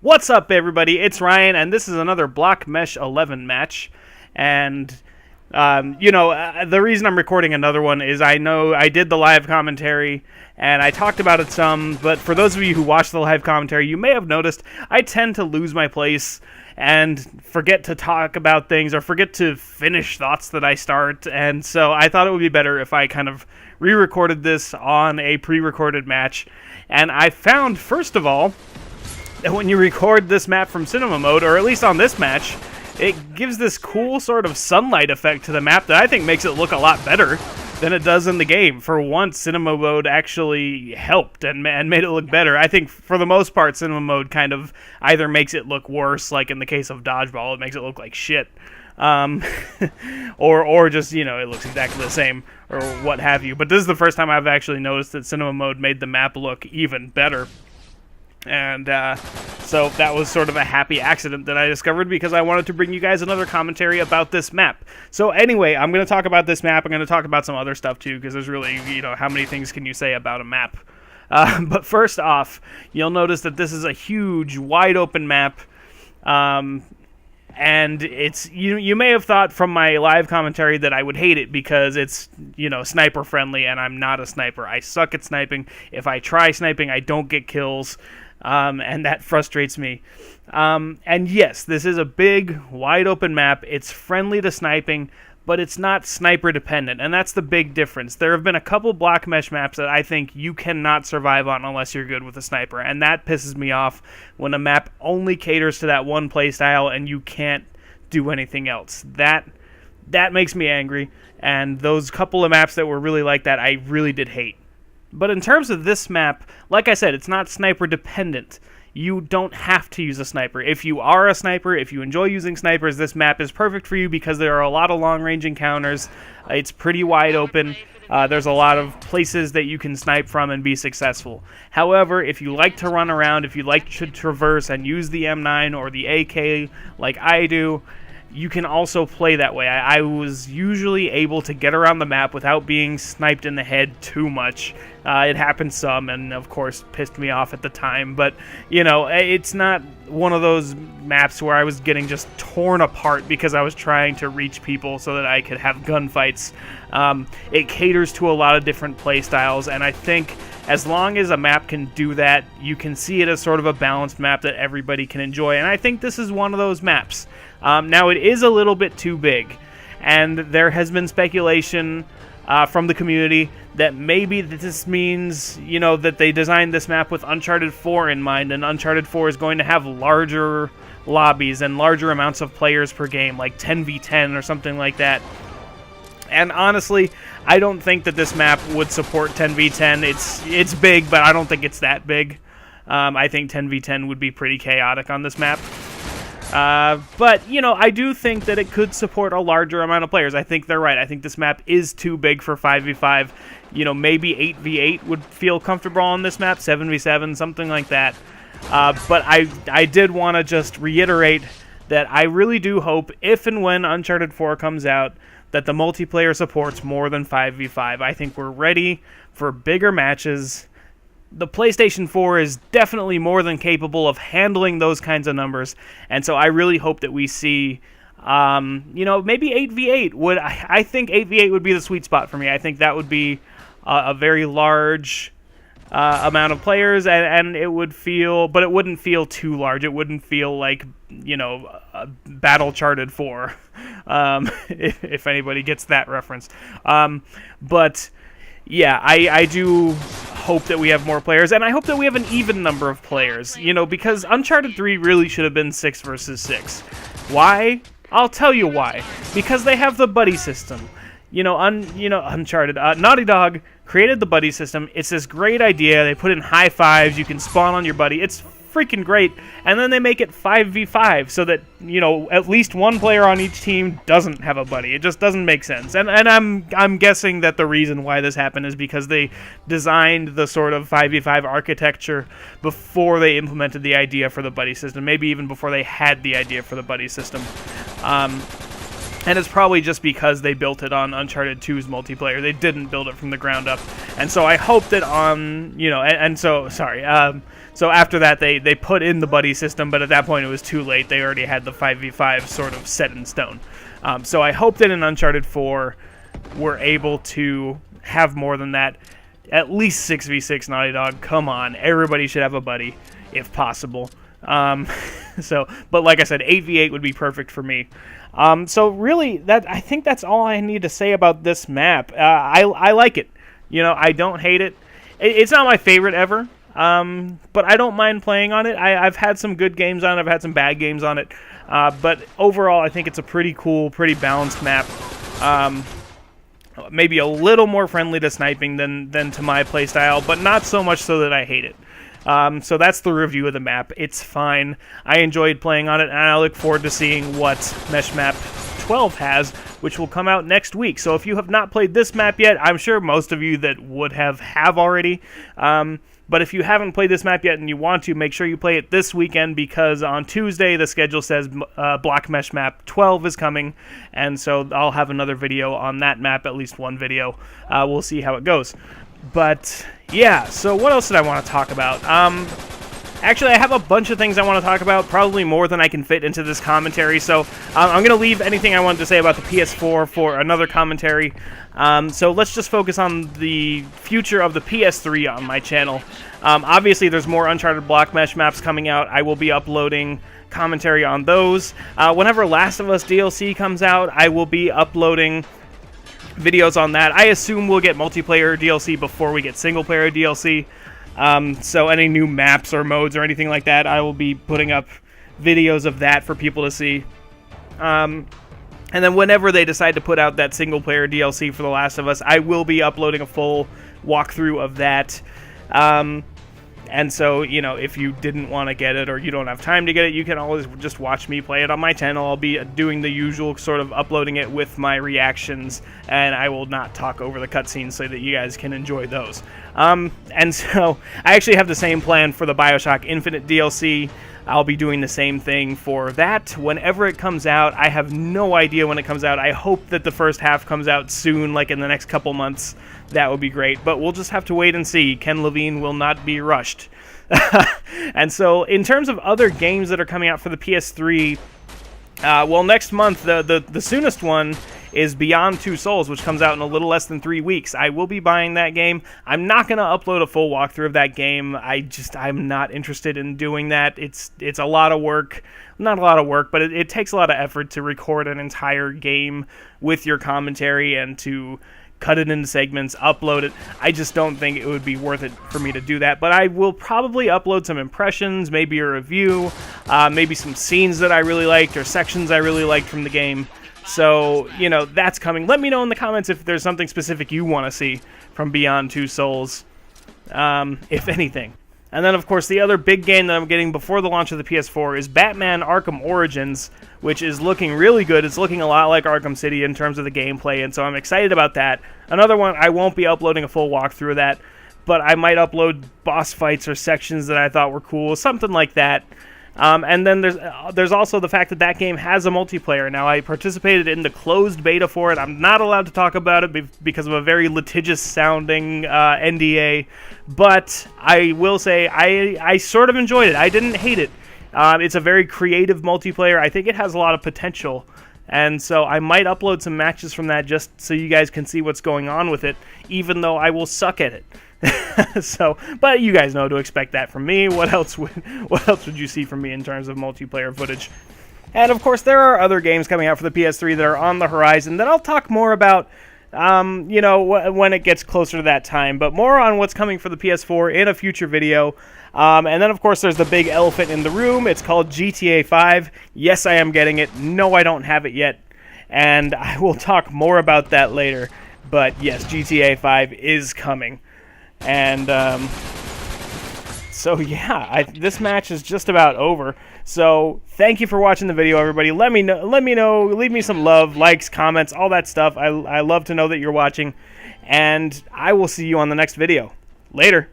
What's up, everybody? It's Ryan, and this is another Block Mesh 11 match. And, the reason I'm recording another one is I know I did the live commentary, and I talked about it some, but for those of you who watch the live commentary, you may have noticed I tend to lose my place and forget to talk about things or forget to finish thoughts that I start, and so I thought it would be better if I kind of re-recorded this on a pre-recorded match. And I found, first of all, that when you record this map from cinema mode, or at least on this match, it gives this cool sort of sunlight effect to the map that I think makes it look a lot better than it does in the game. For once, cinema mode actually helped and made it look better. I think for the most part, cinema mode kind of either makes it look worse, like in the case of Dodgeball, it makes it look like shit. Or just, it looks exactly the same, or what have you. But this is the first time I've actually noticed that cinema mode made the map look even better. And so that was sort of a happy accident that I discovered because I wanted to bring you guys another commentary about this map. So anyway, I'm going to talk about this map. I'm going to talk about some other stuff too, because there's really, how many things can you say about a map? But first off, you'll notice that this is a huge, wide open map. And it's, you may have thought from my live commentary that I would hate it because it's, sniper friendly, and I'm not a sniper. I suck at sniping. If I try sniping, I don't get kills. And that frustrates me. And yes, this is a big, wide open map. It's friendly to sniping, but it's not sniper dependent, and that's the big difference. There have been a couple block mesh maps that I think you cannot survive on unless you're good with a sniper, and that pisses me off when a map only caters to that one playstyle and you can't do anything else. That makes me angry, and those couple of maps that were really like that, I really did hate. But in terms of this map, like I said, it's not sniper dependent. You don't have to use a sniper. If you are a sniper, if you enjoy using snipers, this map is perfect for you because there are a lot of long-range encounters. It's pretty wide open. There's a lot of places that you can snipe from and be successful. However, if you like to run around, if you like to traverse and use the M9 or the AK like I do, you can also play that way. I was usually able to get around the map without being sniped in the head too much. It happened some, and of course pissed me off at the time, but it's not one of those maps where I was getting just torn apart because I was trying to reach people so that I could have gunfights. It caters to a lot of different play styles, and I think as long as a map can do that, you can see it as sort of a balanced map that everybody can enjoy, and I think this is one of those maps. Now, it is a little bit too big, and there has been speculation from the community that maybe this means, that they designed this map with Uncharted 4 in mind, and Uncharted 4 is going to have larger lobbies and larger amounts of players per game, like 10v10 or something like that. And honestly, I don't think that this map would support 10v10. It's big, but I don't think it's that big. I think 10v10 would be pretty chaotic on this map. But, I do think that it could support a larger amount of players. I think they're right. I think this map is too big for 5v5. Maybe 8v8 would feel comfortable on this map, 7v7, something like that. But I did want to just reiterate that I really do hope, if and when Uncharted 4 comes out, that the multiplayer supports more than 5v5. I think we're ready for bigger matches. The PlayStation 4 is definitely more than capable of handling those kinds of numbers, and so I really hope that we see, maybe 8v8. I think 8v8 would be the sweet spot for me. I think that would be a very large amount of players, and it would feel, but it wouldn't feel too large. It wouldn't feel like, Battle Charted 4, if anybody gets that reference. But yeah, I do hope that we have more players, and I hope that we have an even number of players, because Uncharted 3 really should have been 6 versus 6. Why? I'll tell you why. Because they have the buddy system. Uncharted, Naughty Dog created the buddy system. It's this great idea. They put in high fives. You can spawn on your buddy. It's freaking great. And then they make it 5v5 so that, at least one player on each team doesn't have a buddy. It just doesn't make sense. And I'm guessing that the reason why this happened is because they designed the sort of 5v5 architecture before they implemented the idea for the buddy system. Maybe even before they had the idea for the buddy system. And it's probably just because they built it on Uncharted 2's multiplayer. They didn't build it from the ground up. And so I hope that on, so after that they put in the buddy system, but at that point it was too late. They already had the 5v5 sort of set in stone. So I hope that in Uncharted 4 we're able to have more than that. At least 6v6 Naughty Dog. Come on, everybody should have a buddy, if possible. But like I said, 8v8 would be perfect for me. So really, I think that's all I need to say about this map. I like it. I don't hate it. It's not my favorite ever, but I don't mind playing on it. I've had some good games on it. I've had some bad games on it. But overall, I think it's a pretty cool, pretty balanced map. Maybe a little more friendly to sniping than to my playstyle, but not so much so that I hate it. So that's the review of the map. It's fine. I enjoyed playing on it, and I look forward to seeing what Mesh Map 12 has, which will come out next week. So if you have not played this map yet, I'm sure most of you that would have already. But if you haven't played this map yet and you want to, make sure you play it this weekend, because on Tuesday the schedule says Block Mesh Map 12 is coming, and so I'll have another video on that map, at least one video. We'll see how it goes. But yeah, so what else did I want to talk about? Actually, I have a bunch of things I want to talk about, probably more than I can fit into this commentary, so I'm going to leave anything I wanted to say about the PS4 for another commentary. So let's just focus on the future of the PS3 on my channel. Obviously, there's more Uncharted Block Mesh maps coming out. I will be uploading commentary on those. Whenever Last of Us DLC comes out, I will be uploading videos on that. I assume we'll get multiplayer DLC before we get single-player DLC. So any new maps or modes or anything like that, I will be putting up videos of that for people to see. And then whenever they decide to put out that single-player DLC for The Last of Us, I will be uploading a full walkthrough of that. And so, if you didn't want to get it or you don't have time to get it, you can always just watch me play it on my channel. I'll be doing the usual sort of uploading it with my reactions, and I will not talk over the cutscenes so that you guys can enjoy those. And so, I actually have the same plan for the BioShock Infinite DLC. I'll be doing the same thing for that whenever it comes out. I have no idea when it comes out. I hope that the first half comes out soon, like in the next couple months. That would be great, but we'll just have to wait and see. Ken Levine will not be rushed. And so, in terms of other games that are coming out for the PS3, well, next month, the soonest one is Beyond Two Souls, which comes out in a little less than 3 weeks. I will be buying that game. I'm not going to upload a full walkthrough of that game. I'm not interested in doing that. It's a lot of work. Not a lot of work, but it takes a lot of effort to record an entire game with your commentary and to cut it into segments, upload it. I just don't think it would be worth it for me to do that, but I will probably upload some impressions, maybe a review, maybe some scenes that I really liked or sections I really liked from the game. So, that's coming. Let me know in the comments if there's something specific you want to see from Beyond Two Souls, if anything. And then, of course, the other big game that I'm getting before the launch of the PS4 is Batman Arkham Origins, which is looking really good. It's looking a lot like Arkham City in terms of the gameplay, and so I'm excited about that. Another one, I won't be uploading a full walkthrough of that, but I might upload boss fights or sections that I thought were cool, something like that. And then there's also the fact that game has a multiplayer. Now, I participated in the closed beta for it. I'm not allowed to talk about it because of a very litigious-sounding NDA, but I will say I sort of enjoyed it. I didn't hate it. It's a very creative multiplayer. I think it has a lot of potential, and so I might upload some matches from that just so you guys can see what's going on with it, even though I will suck at it. But you guys know to expect that from me. What else would you see from me in terms of multiplayer footage? And of course, there are other games coming out for the PS3 that are on the horizon that I'll talk more about, when it gets closer to that time. But more on what's coming for the PS4 in a future video. And then, of course, there's the big elephant in the room. It's called GTA 5. Yes, I am getting it. No, I don't have it yet. And I will talk more about that later. But yes, GTA 5 is coming. And so yeah, this match is just about over. So thank you for watching the video, everybody. Let me know, leave me some love, likes, comments, all that stuff. I love to know that you're watching, and I will see you on the next video. Later.